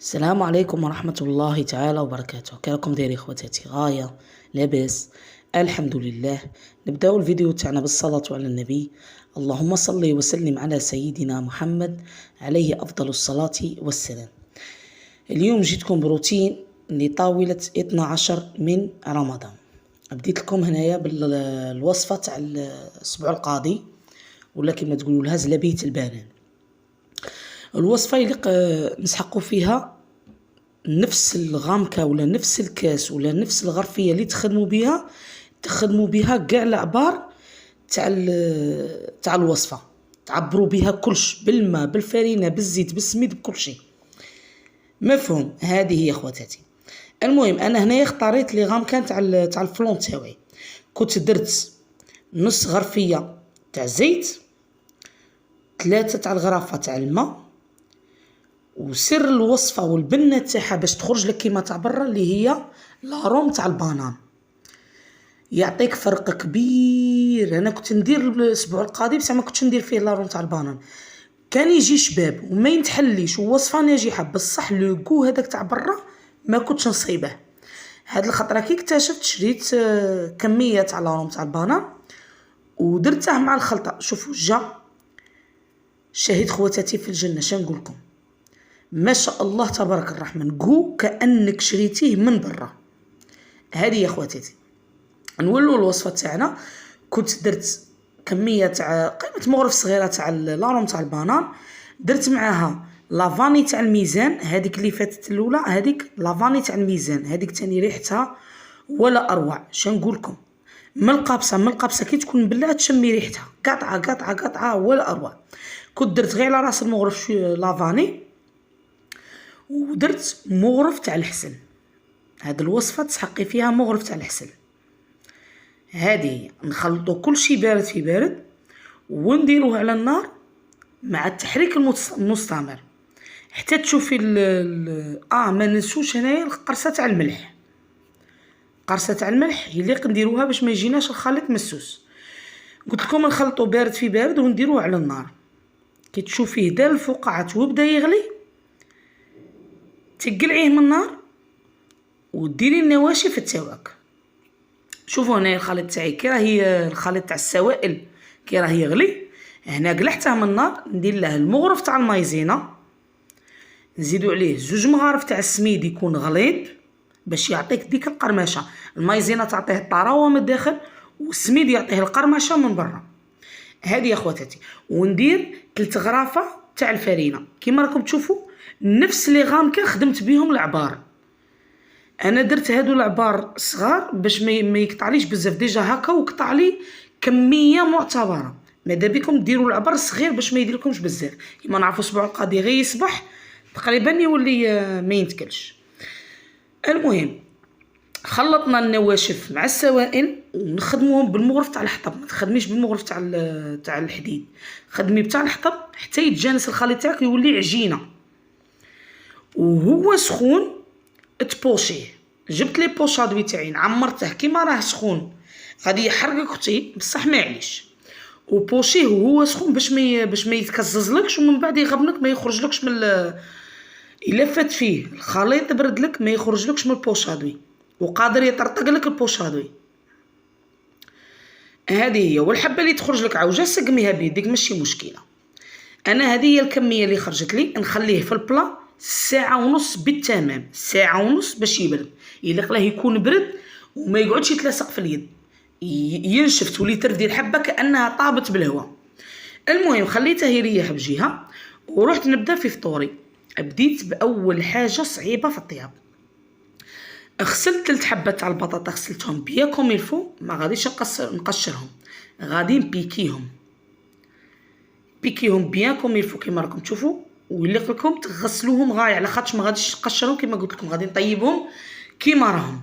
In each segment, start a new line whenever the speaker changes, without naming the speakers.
السلام عليكم ورحمة الله تعالى وبركاته. كيراكم دايرين خواتاتي؟ غاية لاباس الحمد لله. نبداو الفيديو تاعنا بالصلاة على النبي. اللهم صل وسلم على سيدنا محمد عليه أفضل الصلاة والسلام. اليوم جيتكم بروتين لطاولة 12 من رمضان. بديت لكم هنايا بالوصفة تاع الأسبوع القاضي، ولا كما تقولوا لها زلابية البنان. الوصفة اللي نسحقوا فيها نفس الغامكة ولا نفس الكاس ولا نفس الغرفية اللي تخدموا بها كاع العبار تاع الوصفة. تعبروا بها كلش، بالماء بالفرينة بالزيت بالسميد بكل شيء. مفهوم؟ هذه هي خواتاتي. المهم انا هنايا اختاريت لي غامكان تاع الفلون تاعي. كنت درت نص غرفية تاع زيت، 3 تاع الغرافة تاع الماء. وسر الوصفه والبنه تاعها باش تخرج لك كيما تاع برا اللي هي لاروم تاع البنان، يعطيك فرق كبير. انا كنت ندير الاسبوع القاضي بصح ما كنتش ندير فيه لاروم تاع البنان، كان يجي شباب وما ينتحليش ووصفه ناجحه، بصح لو كو هذاك تاع برا ما كنتش نصيبه. هاد الخطره كي اكتشفت شريت كميه تاع لاروم تاع البنان ودرته مع الخلطه. شوفوا جا شهيد خواتاتي في الجنه. شنقول لكم؟ ما شاء الله تبارك الرحمن، كو كأنك شريتيه من برا. هذه يا خواتاتي. نولوا الوصفه تاعنا. كنت درت كميه تاع قيمه مغرف صغيره تاع لاروم تاع البنان، درت معاها لافاني تاع الميزان. هذيك اللي فاتت الاولى، هذيك لافاني تاع الميزان، هذيك تاني ريحتها ولا اروع. شنقول لكم؟ من القابسه كي تكون مبلعه تشمي ريحتها قاطعه ولا اروع. كنت درت غير على راس المغرف لافاني، ودرت مغرف تاع الحسل. هاد الوصفه تسحقي فيها مغرف تاع الحسل. هذه نخلطوا كل شيء بارد في بارد ونديروه على النار مع التحريك المستمر حتى تشوفي ما ننسوش هنايا القرصه تاع الملح. قرصه تاع الملح هي اللي نديروها باش ما يجيناش الخليط مسوس. قلت لكم نخلطوا بارد في بارد ونديروه على النار. كي تشوفيه دار الفقاعات وبدا يغلي تقلعيه من النار وديري النواشف تاعك. شوفوا هنا الخليط تاعي كي راهي الخليط تاع السوائل كي راه يغلي. هنا قلعته من النار، ندير له المغرف تاع المايزينا، نزيدوا عليه 2 مغارف تاع السميد يكون غليظ باش يعطيك ديك القرمشه. المايزينا تعطيه الطراوه من الداخل والسميد يعطيه القرمشه من برا. هذه يا خواتاتي. وندير 3 غرافه تاع الفرينه كيما راكم تشوفوا، نفس لي غامكه خدمت بهم العبار. انا درت هادو العبار صغار باش ما يقطعليش بزاف، ديجا هكا وقطع لي كميه معتبره. ماذا بكم ديروا العبار صغير باش ما يديرلكمش بزاف. كيما نعرفوا الاسبوع القاضي غير يصبح تقريبا يولي ما ينتكلش. المهم خلطنا النواشف مع السوائل ونخدموهم بالمغرف تاع الحطب. ما تخدميش بالمغرف تاع الحديد، خدمي بتاع الحطب حتى يتجانس الخليط تاعك يولي عجينه. وهو سخون تبوشيه. جبت لي بوشادوي تاعي عمرته كيما راه سخون غادي يحرقك اختي، بصح معليش. وبوشيه وهو سخون باش ما يتكززلكش ومن بعد يغبنك ما يخرجلكش من الا فات فيه الخليط برد لك ما يخرجلكش من البوشادوي وقادر يطرطق لك البوشادوي. هذه هي. والحبه اللي تخرج لك عوجه سقميها بيديك ماشي مشكله. انا هذه هي الكميه اللي خرجت لي. نخليه في البلا 1.5 ساعة بالتمام، 1.5 ساعة باش يبرد. الا قلاه يكون برد وما يقعدش يتلاصق في اليد، ينشف تولي تردي الحبه كانها طابت بالهواء. المهم خليته يريح بجهه ورحت نبدا في فطوري. بديت باول حاجه صعيبه في الطياب. غسلت 3 حبات تاع البطاطا، غسلتهم بيان كوم يلفو، ما غاديش نقشرهم، غادي نبيكيهم بيان كوم يلفو كيما راكم تشوفوا. ويلي لكم تغسلوهم غاية على خاطش ما غاديش نقشرهم كيما قلت لكم، غادي نطيبهم كيما راهم.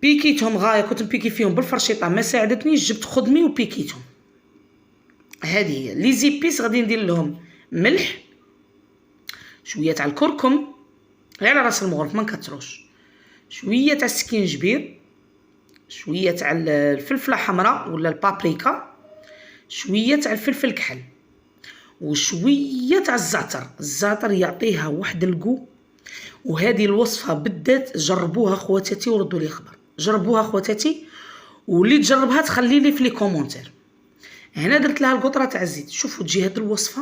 بيكيتهم غاية، كنت نبيكي فيهم بالفرشيطه ما ساعدتنيش، جبت خدمي وبيكيتهم. هذه هي لي زيبيس. غادي ندير لهم ملح، شويه تاع الكركم غير على راس المغرف ما نكثروش، شويه تاع السكينجبير، شويه تاع الفلفله حمراء ولا البابريكا، شويه تاع الفلفل الكحل. وشويه تاع الزعتر يعطيها واحد الكو. وهذه الوصفه بالذات جربوها خواتاتي وردوا لي خبر. جربوها خواتاتي، واللي تجربها تخلي لي في لي كومونتير. هنا درت لها القطره تاع الزيت. شوفوا تجي هذه الوصفه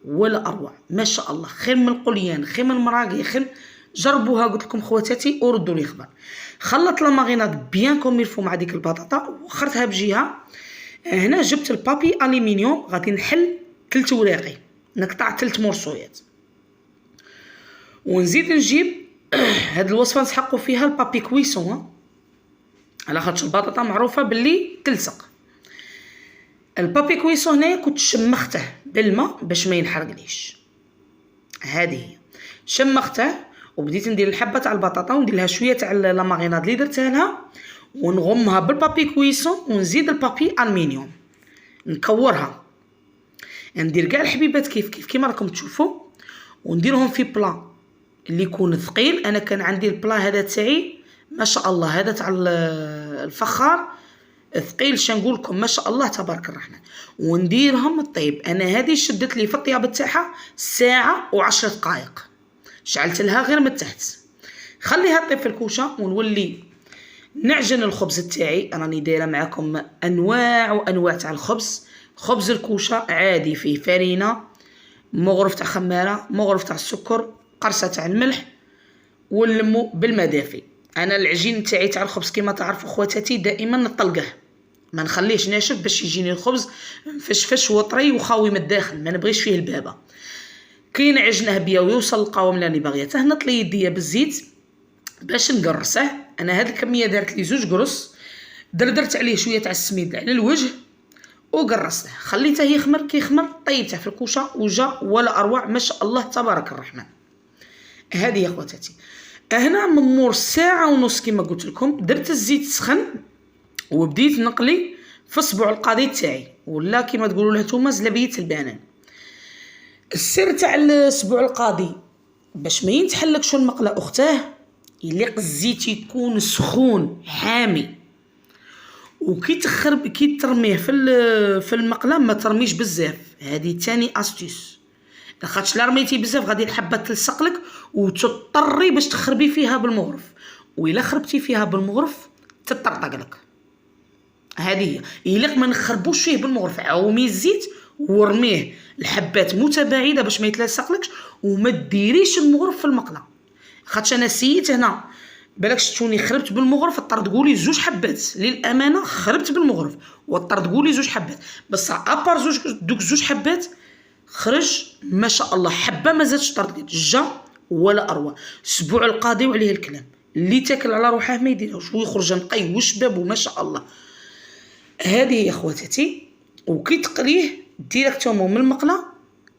ولا اروع ما شاء الله، خير من القليان، خير من المراقي، خير. جربوها قلت لكم خواتاتي وردوا لي خبر. خلطت لا ماريناد بيان كوم يلفو مع ديك البطاطا وخرتها بجهه. هنا جبت البابي الومنيوم غادي نحل 3 وراقي، نقطع 3 مرصويات، ونزيد نجيب هاد الوصفه نسحقوا فيها البابي كويسون، على خاطر البطاطا معروفه باللي تلصق. البابي كويسون هنايا كنت شمخته بالماء باش ما ينحرقليش. هذه هي شمخته، وبديت ندير الحبه تاع البطاطا وندير لها شويه تاع لا ماريناد اللي درتها لها، ونغمها بالبابي كويسون، ونزيد البابي الومنيوم نكورها، ندير كاع الحبيبات كيف كيما راكم تشوفوا، ونديرهم في بلا اللي يكون ثقيل. انا كان عندي البلا هذا تاعي ما شاء الله، هذا تاع الفخار ثقيل، شنقول لكم ما شاء الله تبارك الرحمن. ونديرهم الطيب. انا هذه شدت لي في الطياب تاعها ساعه و10 دقائق، شعلت لها غير من تحت. خليها طيب في الكوشه، ونولي نعجن الخبز تاعي. راني دايره معكم انواع وانواع تاع الخبز. خبز الكوشه عادي فيه فرينه، مغرف تاع خماره، مغرف تاع السكر، قرصه تاع الملح، ونلمو بالماء دافي. انا العجين تاعي تاع الخبز كما تعرفوا خواتاتي دائما نطلقه، ما نخليهش ناشف باش يجيني الخبز مفشفش وطري وخاوي من الداخل، ما نبغيش فيه البابه. كي نعجنه بيا ويوصل القوام اللي راني باغيته، نطلي يديا بالزيت باش نقرصه. انا هاد الكميه دارت لي 2 قرص، درت عليه شويه تاع السميد على الوجه وقرصته، خليته يخمر. كي يخمر طيبته في الكوشه وجا ولا اروع ما شاء الله تبارك الرحمن. هذه يا خواتاتي. هنا من مور ساعه ونص كما قلت لكم درت الزيت سخن، وبديت نقلي في الصبع القاضي تاعي، ولا كما تقولوا له نتوما زلبيه البنان. السر تاع الصبع القاضي باش ما ينتحلكش المقله اختاه، يليق الزيت يكون سخون حامي، وكي كي ترميه في المقله ما ترميش بزاف. هذه تاني استيس، لاخاطش لا رميتي بزاف غادي الحبه تلصق لك وتضطري باش تخربي فيها بالمغرف، وإلا خربتي فيها بالمغرف تطرطق لك. هذه هي يليق ما نخربوش فيه بالمغرف. عومي الزيت ورميه الحبات متباعده باش ما يتلصقلكش، وما ديريش المغرف في المقله. خاطش انا سيت هنا بالك شتوني خربت بالمغرف، اضطر تقولي 2 حبات. للامانه خربت بالمغرف واضطر تقولي 2 حبات، بس ابار دوك 2 حبات خرج ما شاء الله، حبه ما زادش طردت جا ولا اروع. سبوع القاضي وعليه الكلام، اللي تاكل على روحه ما يديرهاش ويخرج نقي وشباب وما شاء الله. هذه يا خواتاتي. وكي تقليه ديريكتومون من المقله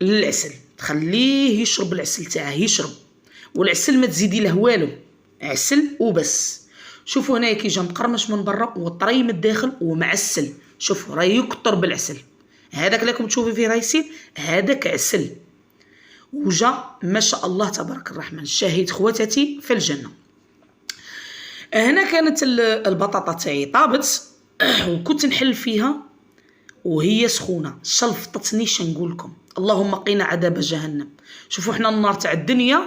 للعسل، تخليه يشرب العسل تاعه يشرب، والعسل ما تزيدي له والو، عسل وبس. شوفوا هنايا كي جا مقرمش من برا وطري من الداخل ومعسل. شوفوا راه يكثر بالعسل، هذاك اللي راكم تشوفي فيه رايسين هذاك عسل، وجا ما شاء الله تبارك الرحمن. شاهد خواتاتي في الجنه. هنا كانت البطاطا تاعي طابت وكنت نحل فيها وهي سخونه، شلفطتني شنقول لكم. اللهم قينا عذاب جهنم. شوفوا حنا النار تاع الدنيا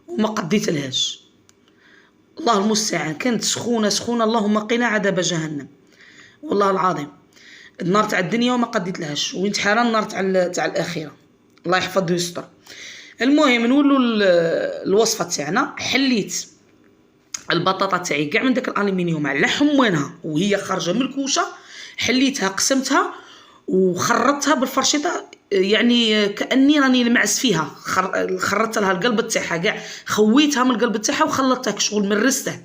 وما قديت لهاش، الله المستعان. كانت سخونه سخونه، اللهم قينا عذاب جهنم. والله العظيم النار تاع الدنيا وما قديت لهاش، وانت حاله النار تاع الاخره، الله يحفظ ويستر. المهم نولوا الوصفه تاعنا. حليت البطاطا تاعي كاع من داك الالومنيوم على حموانها وهي خارجه من الكوشه، حليتها قسمتها وخرطتها بالفرشيطه، يعني كاني راني نمعس فيها. خرطت لها القلب تاعها كاع، خويتها من القلب تاعها وخلطتها كشغل مرسته.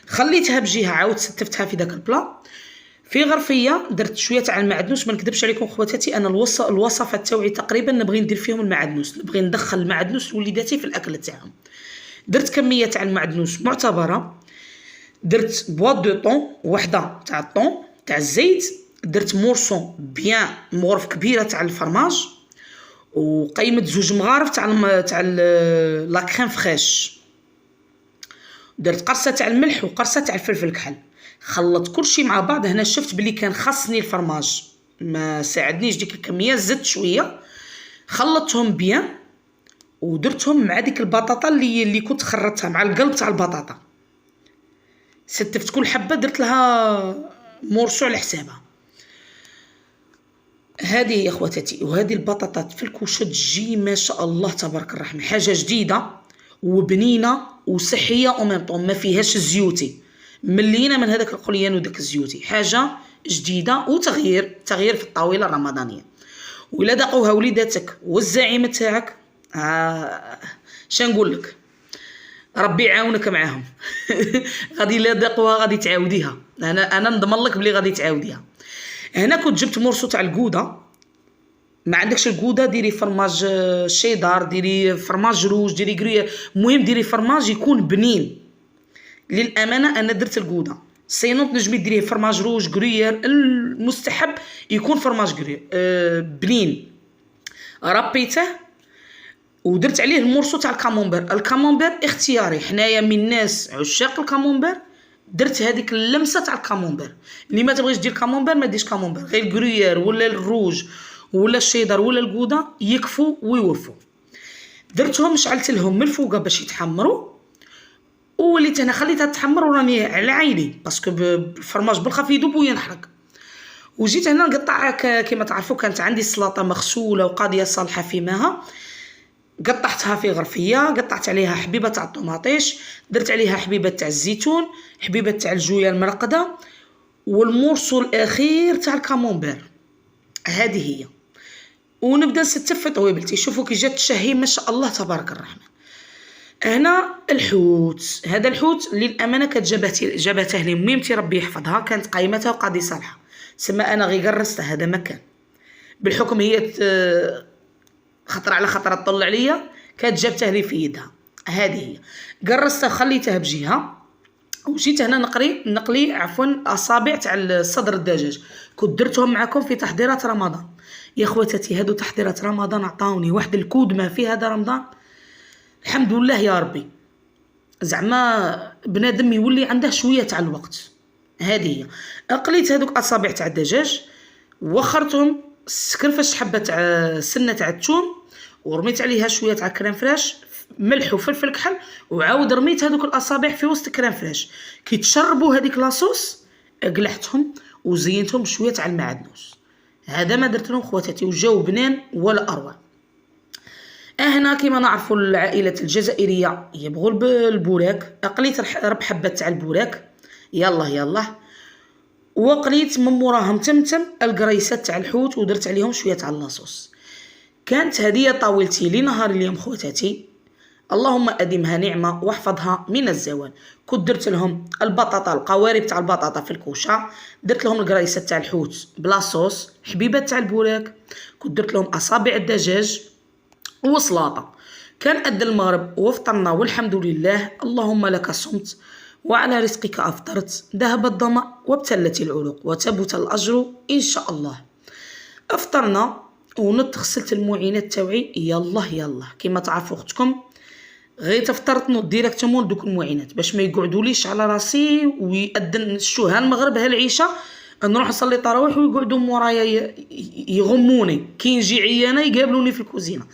خليتها بجهه، عاود ستفتها في داك البلا. في غرفيه درت شويه تاع المعدنوس. ما نكذبش عليكم خواتاتي، انا الوصفات تاوعي تقريبا نبغي ندير فيهم المعدنوس، نبغي ندخل المعدنوس لوليداتي في الاكل تاعهم. درت كميه تاع المعدنوس معتبره، درت بواط دو طون وحده تاع الطون تاع الزيت، درت مورسون بيان مغرف كبيره تاع الفرماج، وقيمه 2 مغارف تاع لا كريم فريش، درت قرصه تاع الملح وقرصه تاع الفلفل الكحل. خلطت كلشي مع بعض. هنا شفت بلي كان خاصني الفرماج، ما ساعدنيش ديك الكميه، زدت شويه خلطتهم بيان ودرتهم مع ديك البطاطا اللي كنت خرطتها مع القلب تاع البطاطا. ستفت كل حبه درت لها مورسو على حسابها. هذه يا اخواتاتي، وهذه البطاطات في الكوشه تجي ما شاء الله تبارك الرحمن، حاجه جديده وبنينه وصحيه او ميم طون، ما فيهاش زيوتي، ملينا من هذاك القليان وداك الزيوتي، حاجه جديده وتغيير في الطاوله الرمضانيه. ولا داقوها وليداتك والزعيم تاعك شنقول لك، ربي يعاونك معاهم. غادي لا داقوها غادي تعاوديها، انا نضمن لك بلي غادي تعاوديها. هنا كنت جبت مورسو تاع الكوده، ما عندكش الكوده ديري فرماج شيدار، ديري فرماج روج، ديري غريير، المهم ديري فرماج يكون بنين. للامانه انا درت الكوده، سينو تنجمي ديريه فرماج روج غريير، المستحب يكون فرماج غريير بنين. ربيته ودرت عليه المورسو تاع الكامونبير. الكامونبير اختياري، حنايا من ناس عشاق الكامونبير، درت هذيك اللمسه تاع الكامونبير. اللي ما تبغيش دير كامونبير ما ديرش كامونبير، غير الكرويير ولا الروج ولا الشيدر ولا الكوده يكفوا ويوفوا. درتهم شعلت لهم من الفوق باش يتحمروا، وليت انا خليتها تحمر وراني على عيني باسكو الفرماج بالخف يذوب وينحرق. وجيت هنا نقطع كما تعرفوا، كانت عندي السلطه مغسوله وقاضيه صالحه في ماها، قطعتها في غرفيه، قطعت عليها حبيبه تاع الطوماطيش، درت عليها حبيبه تاع الزيتون، حبيبه تاع الجويه المرقده، والمورسو الاخير تاع الكامونبير. هذه هي، ونبدا نستف في طويبلتي. شوفوا كي جات الشهي ما شاء الله تبارك الرحمن. هنا الحوت، هذا الحوت للامانه كانت جابته لي ميمتي ربي يحفظها، كانت قايمتها وقاضي صالحه، سما انا غير قرصتها، هذا ما كان بالحكم هي خطره على خطره تطلع عليا، كانت جابته لي في يدها. هذه هي قرصتها خليتها بجهه، وجيت هنا نقلي اصابع تاع صدر الدجاج، كنت درتهم معكم في تحضيرات رمضان. يا خواتاتي هادو تحضيرات رمضان عطاوني واحد الكود ما في هذا رمضان، الحمد لله يا ربي، زعما بنادم يولي عنده شويه تاع الوقت. هذه هي، قليت هذوك اصابع تاع الدجاج وخرتهم، سكرفش حبه تاع سنه تاع الثوم، ورميت عليها شويه تاع كريم فريش، ملح وفلفل كحل، وعاود رميت هذوك الاصابع في وسط كريم فريش. كي تشربوا هذيك لاصوص قلعتهم وزينتهم بشويه تاع المعدنوس. هذا ما درت لهم خواتاتي، وجاو بنان ولا اروع. هنا كيما نعرفوا العائله الجزائريه يبغوا البوراك، قليت ربع حبه تاع البوراك، يلا وقليت من موراهم تمتم القريسات تاع الحوت، ودرت عليهم شويه تاع لاصوص. كانت هذه طاولتي لنهار اليوم خواتاتي، اللهم ادمها نعمه واحفظها من الزوال. كنت درت لهم البطاطا، القوارب تاع البطاطا في الكوشه، درت لهم القريسات تاع الحوت بلا صوص، حبيبات تاع البوراك، كنت درت لهم اصابع الدجاج وسلاطه. كان أدى المغرب وفطرنا والحمد لله، اللهم لك صمت وعلى رزقك أفطرت، ذهب الظمأ وابتلت العروق وثبت الأجر إن شاء الله. أفطرنا ونغسلت المعينات تاوعي، يلا كما تعرفوا أختكم غير تفطرت نوض ديريكتومون دوك المعينات باش ما يقعدوليش على راسي ويأذن ها المغرب ها العشاء نروح نصلي طراويح ويقعدوا مورايا يغموني، كي نجي عيانه يقابلوني في الكوزينه.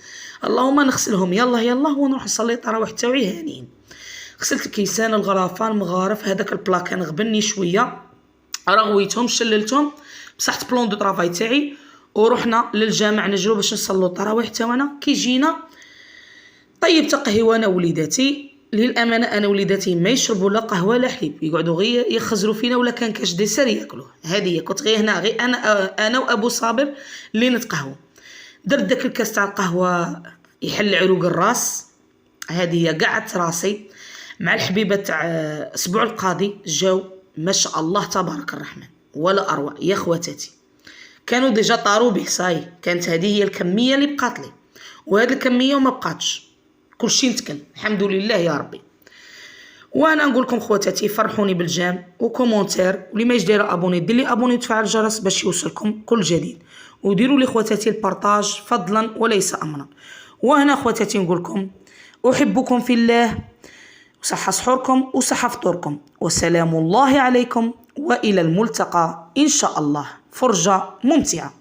اللهم نغسلهم يلا ونروح نصلي طراويح تاوعي هانيين. غسلت الكيسان، الغرافه، المغارف، هذاك البلا كان غبني شويه، رغويتهم شللتهم، مسحت بلون دو طرافاي تاعي ورحنا للجامع نجرو باش نصلوا الطراويح تاعنا. كي جينا طيبت قهوه انا وليداتي، للامانه انا وليداتي ما يشربوا لا قهوه لا حليب، يقعدوا غير يخزروا فينا، ولا كان كاش ديسير ياكلوه. هذه كنت غير هنا غير انا وابو صابر اللي نتقهوى. درت داك الكاس تاع القهوه يحل عروق الراس، هذه قعدت راسي مع الحبيبه تاع اسبوع القاضي، جاو ما شاء الله تبارك الرحمن ولا اروع. يا خواتاتي كانوا ديجا طاروا به صاي، كانت هذه هي الكميه اللي بقات لي، وهذه الكميه وما بقاتش، كلشي نتكل الحمد لله يا ربي. وانا نقول لكم خواتاتي فرحوني بالجام وكومونتير، واللي ما يجدير ابوني دير لي ابوني وتفعل الجرس باش يوصلكم كل جديد، وديروا لي خواتاتي البارطاج فضلا وليس امرا. وهنا خواتاتي نقول لكم احبكم في الله، وصحة سحوركم وصحة فطوركم، وسلام الله عليكم، والى الملتقى ان شاء الله. فرجة ممتعة.